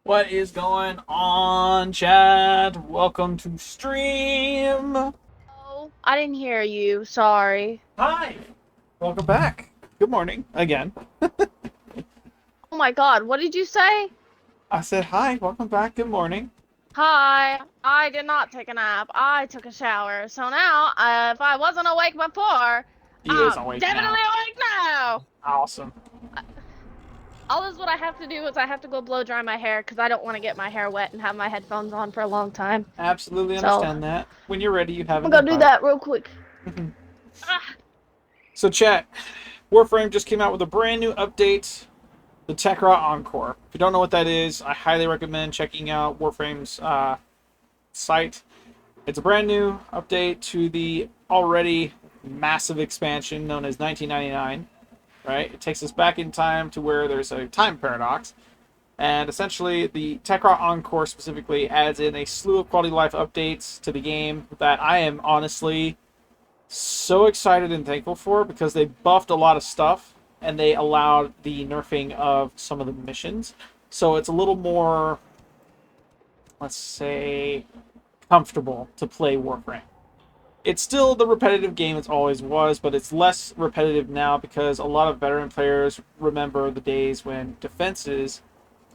What is going on, Chad? Welcome to stream. Oh, I didn't hear you. Sorry. Hi. Welcome back. Good morning again. Oh my God, what did you say? I said hi. Welcome back. Good morning. Hi. I did not take a nap. I took a shower. So now, if I wasn't awake before, He is I'm awake definitely now. awake now. Awesome. Uh, All is what I have to do is I have to go blow dry my hair because I don't want to get my hair wet and have my headphones on for a long time. Absolutely So understand that. When you're ready, you have I'm an gonna go do invite. that real quick. Ah, So, chat. Warframe just came out with a brand new update, the Tekra Encore. If you don't know what that is, I highly recommend checking out Warframe's site. It's a brand new update to the already massive expansion known as 1999, right? It takes us back in time to where there's a time paradox. And essentially, the Tekra Encore specifically adds in a slew of quality of life updates to the game that I am honestly so excited and thankful for because they buffed a lot of stuff and they allowed the nerfing of some of the missions. So it's a little more, let's say, comfortable to play Warframe. It's still the repetitive game it always was, but it's less repetitive now because a lot of veteran players remember the days when defenses,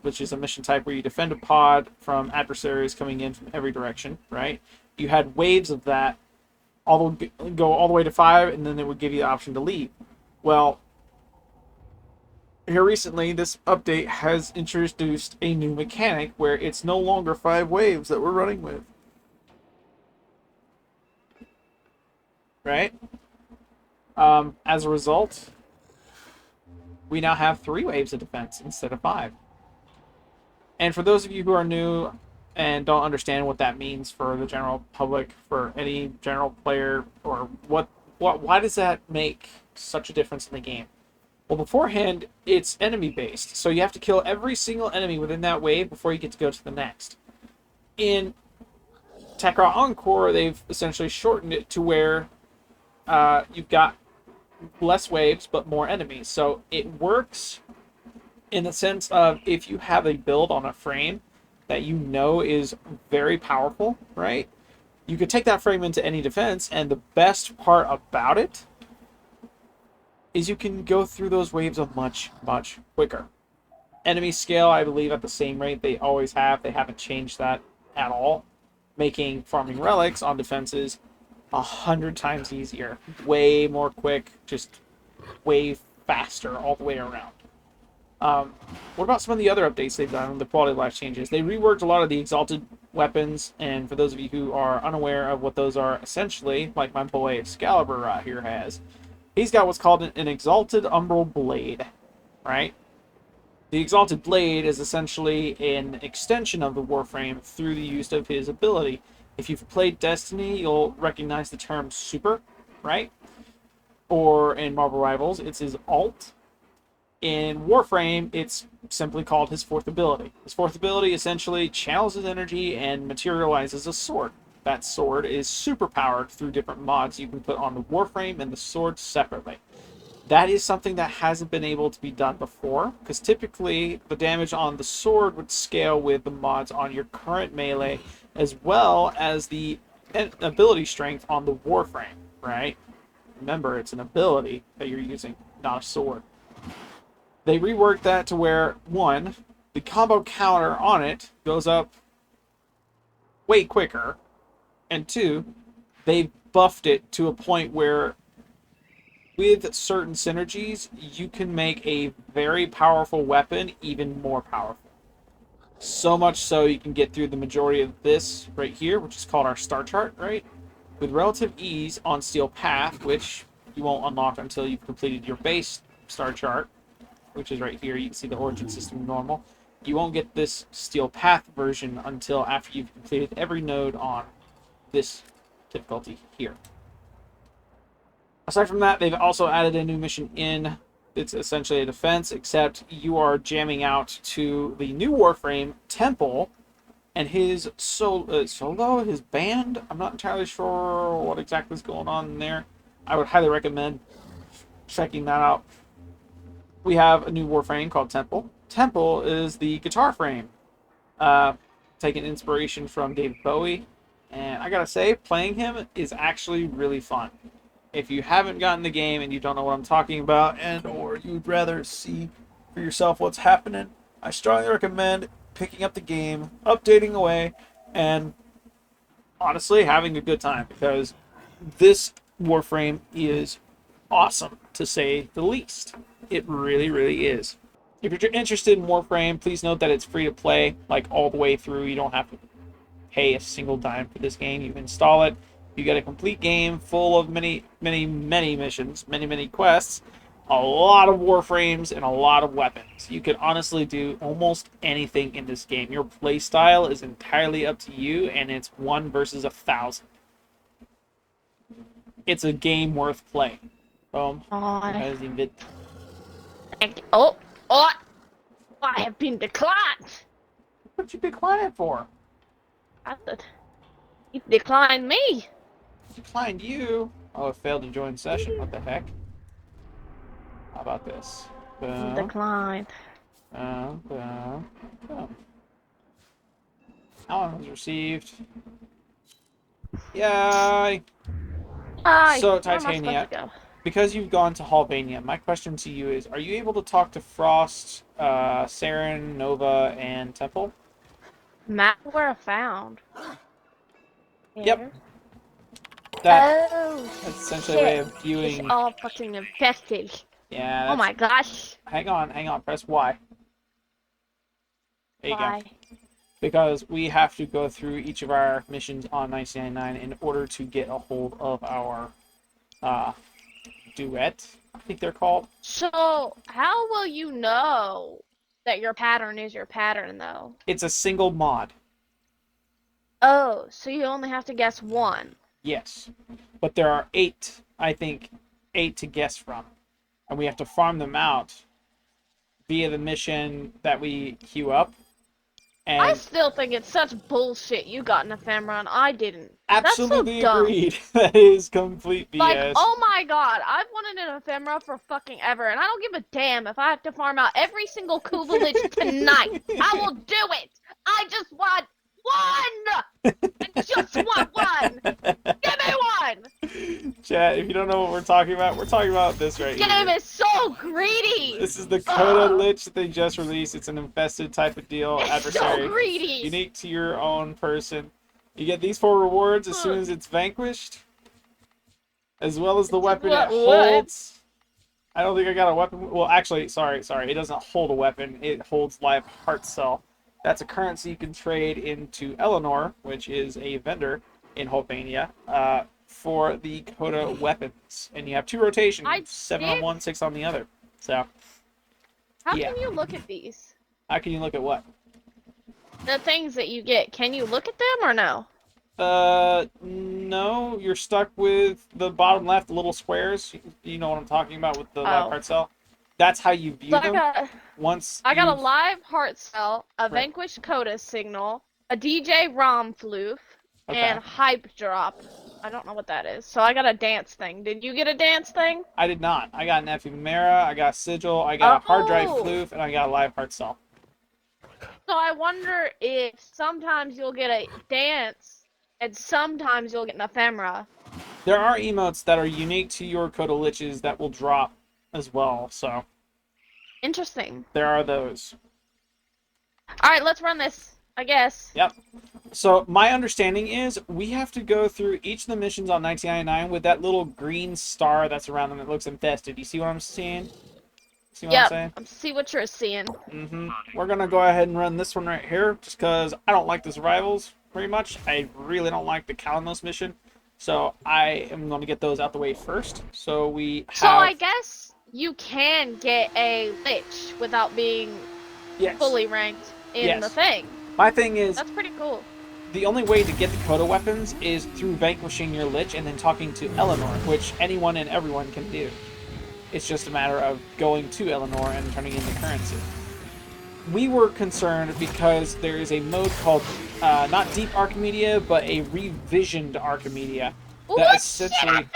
which is a mission type where you defend a pod from adversaries coming in from every direction, right? You had waves of that go all the way to 5, and then it would give you the option to leave. Well, here recently, this update has introduced a new mechanic where it's no longer 5 waves that we're running with, right? As a result, we now have 3 waves of defense instead of 5. And for those of you who are new and don't understand what that means for the general public, for any general player, or why does that make such a difference in the game? Well, beforehand, it's enemy based, so you have to kill every single enemy within that wave before you get to go to the next. In Tekra Encore, they've essentially shortened it to where you've got less waves but more enemies. So it works in the sense of if you have a build on a frame that you know is very powerful, right? You could take that frame into any defense, and the best part about it is you can go through those waves a much, much quicker. Enemy scale, I believe, at the same rate they always have. They haven't changed that at all, making farming relics on defenses 100 times easier, way more quick, just way faster all the way around. Um, what about some of the other updates they've done, the quality of life changes? They reworked a lot of the exalted weapons, and for those of you who are unaware of what those are, essentially, like my boy Excalibur right here has, he's got what's called an exalted umbral blade, right? The exalted blade is essentially an extension of the Warframe through the use of his ability. If you've played Destiny, you'll recognize the term super, right? Or in Marvel Rivals, it's his alt. In Warframe, it's simply called his fourth ability. His fourth ability essentially channels his energy and materializes a sword. That sword is super powered through different mods you can put on the Warframe and the sword separately. That is something that hasn't been able to be done before, because typically the damage on the sword would scale with the mods on your current melee, as well as the ability strength on the Warframe, right? Remember, it's an ability that you're using, not a sword. They reworked that to where, one, the combo counter on it goes up way quicker, and two, they buffed it to a point where with certain synergies, you can make a very powerful weapon even more powerful. So much so you can get through the majority of this right here, which is called our star chart, right? With relative ease on Steel Path, which you won't unlock until you've completed your base star chart, which is right here. You can see the origin system normal. You won't get this Steel Path version until after you've completed every node on this difficulty here. Aside from that, they've also added a new mission in. It's essentially a defense, except you are jamming out to the new Warframe Temple and his solo, his band. I'm not entirely sure what exactly is going on there. I would highly recommend checking that out. We have a new Warframe called Temple. Temple is the guitar frame. uh, taking inspiration from David Bowie. And I gotta say, playing him is actually really fun. If you haven't gotten the game and you don't know what I'm talking about, and or you'd rather see for yourself what's happening, I strongly recommend picking up the game, updating away, and honestly having a good time, because this Warframe is awesome, to say the least. It really, really is. If you're interested in Warframe, please note that it's free to play, like all the way through. You don't have to pay a single dime for this game. You install it, you get a complete game full of many, many, many missions, many, many quests, a lot of Warframes, and a lot of weapons. You can honestly do almost anything in this game. Your play style is entirely up to you, and it's 1 versus 1,000. It's a game worth playing. Has he been... Oh, I have been declined. What'd you decline it for? I said, he declined me. Declined you? Oh, it failed to join session. What the heck? How about this? Declined. Alan was received. Yay! Hi. So, Where am I Titania, supposed to go? because you've gone to Halvania, my question to you is, are you able to talk to Frost, Saren, Nova, and Temple? Malware found. Yep. Here. That's Oh, essentially a way of viewing... it's all fucking infested. Yeah, Oh that's... my gosh. Hang on, press Y. There you Why? go. Because we have to go through each of our missions on 1999 in order to get a hold of our duet, I think they're called. So, how will you know that your pattern is your pattern, though? It's a single mod. Oh, so you only have to guess one. Yes. But there are 8, I think, 8 to guess from. And we have to farm them out via the mission that we queue up. And I still think it's such bullshit you got an ephemera and I didn't. absolutely That's so dumb. agreed. That is complete BS. Like, oh my god, I've wanted an ephemera for fucking ever, and I don't give a damn if I have to farm out every single Kuvalich tonight. I will do it! I just want one! I just want one! Give me one! Chat, if you don't know what we're talking about this right This game here. is so greedy! This is the Coda Lich that they just released. It's an infested type of deal, It's adversary. so greedy! Unique to your own person. You get these 4 rewards as soon as it's vanquished. As well as the weapon it holds. I don't think I got a weapon. Well, actually, sorry. It doesn't hold a weapon. It holds live heart cell. That's a currency you can trade into Eleanor, which is a vendor in Holpania, for the Coda weapons. And you have 2 rotations, 7 on one, 6 on the other. So, How yeah. can you look at these? How can you look at what? The things that you get, can you look at them or no? No, you're stuck with the bottom left, the little squares. You know what I'm talking about with the live heart cell. That's how you view So them. I got a live heart cell, a vanquished Coda signal, a DJ ROM floof, and hype drop. I don't know what that is. So I got a dance thing. Did you get a dance thing? I did not. I got an ephemera, I got a sigil, I got a hard drive floof, and I got a live heart cell. So I wonder if sometimes you'll get a dance, and sometimes you'll get an ephemera. There are emotes that are unique to your Coda Liches that will drop as well, so. Interesting. There are those. Alright, let's run this, I guess. Yep. So my understanding is we have to go through each of the missions on 1999 with that little green star that's around them that looks infested. You see what I'm seeing? See what I'm saying? See what you're seeing. We're gonna go ahead and run this one right here, just because I don't like the survivals very much. I really don't like the Kalamos mission, so I am gonna get those out the way first. So we have... So I guess you can get a Lich without being fully ranked in the thing. My thing is... That's pretty cool. The only way to get the Coda weapons is through vanquishing your Lich and then talking to Eleanor, which anyone and everyone can do. It's just a matter of going to Eleanor and turning in the currency. We were concerned because there is a mode called, not Deep Archimedia, but a Revisioned Archimedia. That essentially...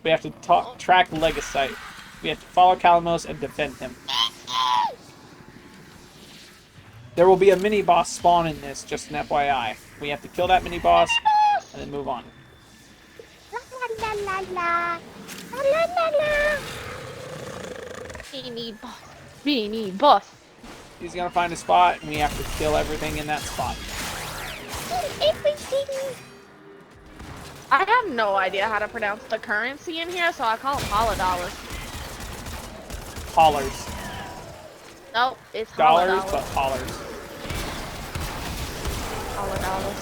we have to track Legasite. We have to follow Kalamos and defend him. There will be a mini boss spawn in this, just an FYI. We have to kill that mini boss and then move on. La la la la. La la la la. Mini boss. Mini boss. He's gonna find a spot, and we have to kill everything in that spot. Everything. I have no idea how to pronounce the currency in here, so I call them $dollars. Hollers. Nope, it's Dollars, $dollars. but hollers. $dollars.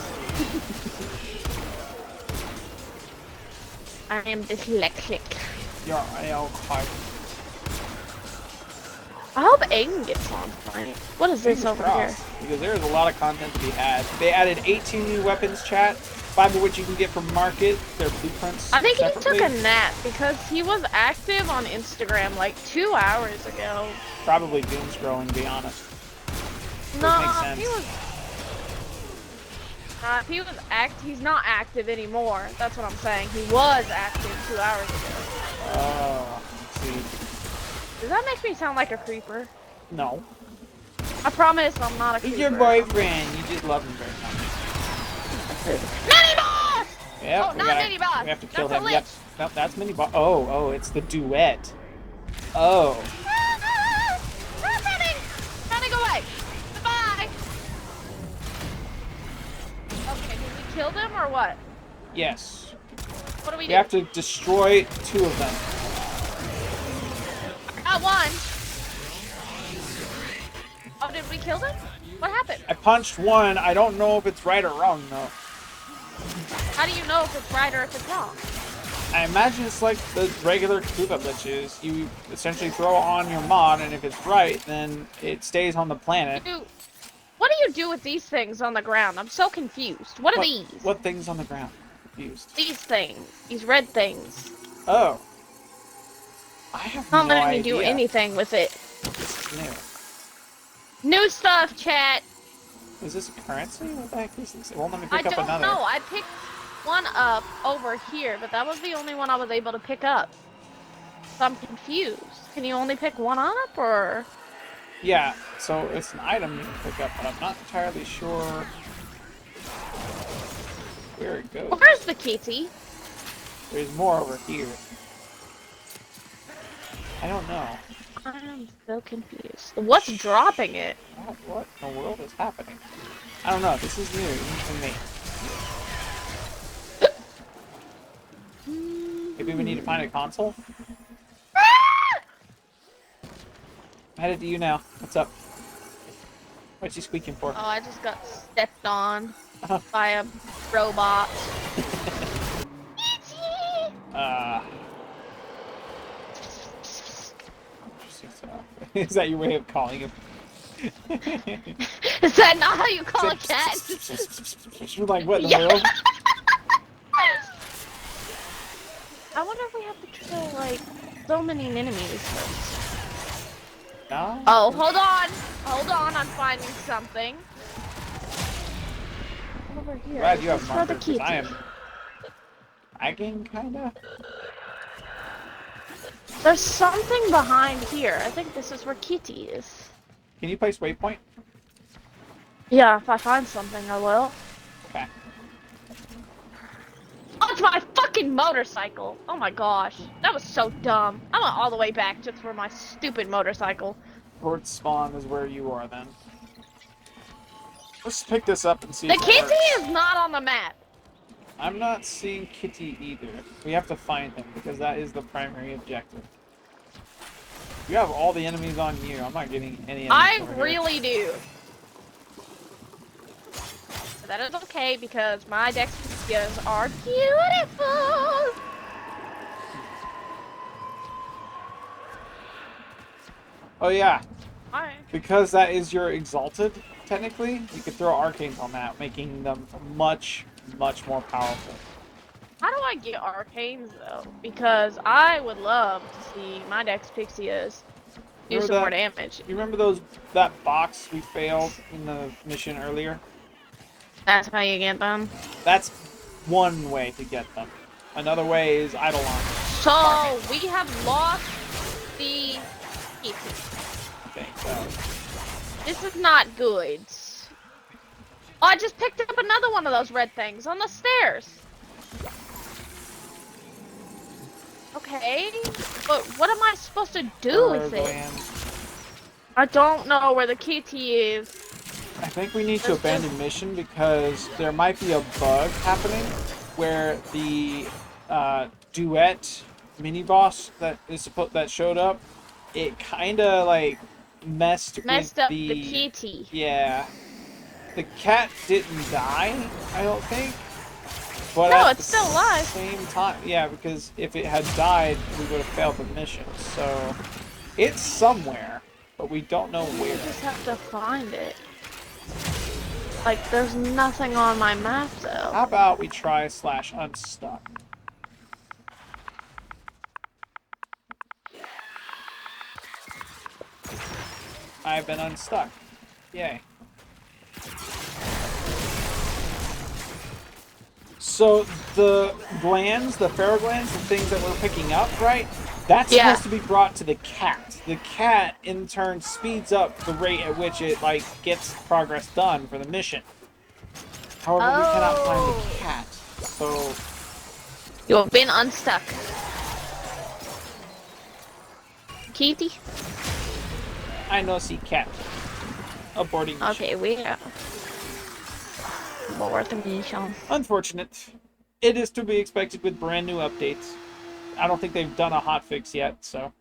I am dyslexic. You're okay. I hope Aiden gets on tonight. What is this over here? Because there is a lot of content to be had. They added 18 new weapons, chat, 5 of which you can get from market. Their blueprints. I think separately. he took a nap because he was active on Instagram like 2 hours ago. Probably doom scrolling, to be honest. No, make sense. he's not active anymore. That's what I'm saying. He was active 2 hours ago. Oh, let's see. Does that make me sound like a creeper? No. I promise I'm not a creeper. He's your boyfriend. You just love him very much. Mini boss! Yep, Oh, not mini boss. We have to kill That's him. a Yep. lich. Nope, that's mini boss. Oh, it's the duet. Oh. I'm running away. Goodbye. Okay, did we kill them or what? Yes. What do we We do? have to destroy 2 of them. Got one. Oh, did we kill them? What happened? I punched one. I don't know if it's right or wrong, though. How do you know if it's right or if it's wrong? I imagine it's like the regular Kuba glitches. You essentially throw on your mod, and if it's right, then it stays on the planet. What do you do with these things on the ground? I'm so confused. What are these? What things on the ground? Confused. These things. These red things. Oh. I have Not no letting idea. me do anything with it. This is new. New stuff, chat. Is this a currency? What the heck is this? It won't let me I pick up don't another. know. I picked one up over here, but that was the only one I was able to pick up. So I'm confused. Can you only pick one up, or? Yeah, so it's an item you can pick up, but I'm not entirely sure where it goes. Where's the kitty? There's more over here. I don't know. I'm so confused. What's dropping it? What in the world is happening? I don't know. This is new even for me. Maybe we need to find a console? I'm headed to you now. What's up? What's he squeaking for? Oh, I just got stepped on by a robot. Is that your way of calling him? Is that not how you call a cat? You're like, what in the Yeah. world? I wonder if we have to kill, like, so many enemies first. No? Oh, hold on! Hold on, I'm finding something. Over here. Glad you This have is for the markers, 'cause kitty. I am lagging, kinda. There's something behind here. I think this is where Kitty is. Can you place waypoint? Yeah, if I find something, I will. Okay. Oh, it's my fucking motorcycle! Oh my gosh. That was so dumb. I went all the way back just for my stupid motorcycle. Towards spawn is where you are then. Let's pick this up and see The if it kitty works. is not on the map. I'm not seeing Kitty either. We have to find him because that is the primary objective. You have all the enemies on you. I'm not getting any enemies I over here. really do. But that is okay because my Dexpias are beautiful. Oh yeah, Alright. because that is your exalted, technically, you could throw arcanes on that, making them much, much more powerful. How do I get arcanes though? Because I would love to see my Dexpias do Remember some more that- damage. You remember that box we failed in the mission earlier? That's how you get them. That's one way to get them. Another way is Eidolon. So we have lost the kitty. I think so. This is not good. Oh, I just picked up another one of those red things on the stairs. Okay, but what am I supposed to do with it? I don't know where the kitty is. I think we need to abandon mission because there might be a bug happening where the duet mini boss that showed up, it kind of like messed with Up the kitty. Yeah, the cat didn't die, I don't think. But no, at it's still alive. Same time, yeah, because if it had died, we would have failed the mission. So it's somewhere, but we don't know where. We just have to find it. Like, there's nothing on my map, though. How about we try /unstuck? I've been unstuck. Yay. So the glands, the ferroglands, the things that we're picking up, right? That's supposed to be brought to the cat. The cat, in turn, speeds up the rate at which it, like, gets progress done for the mission. However, we cannot find the cat, so... You've been unstuck. Kitty? I know see cat. Aborting mission. Okay, we have... Abort the mission. Unfortunate. It is to be expected with brand new updates. I don't think they've done a hotfix yet, so...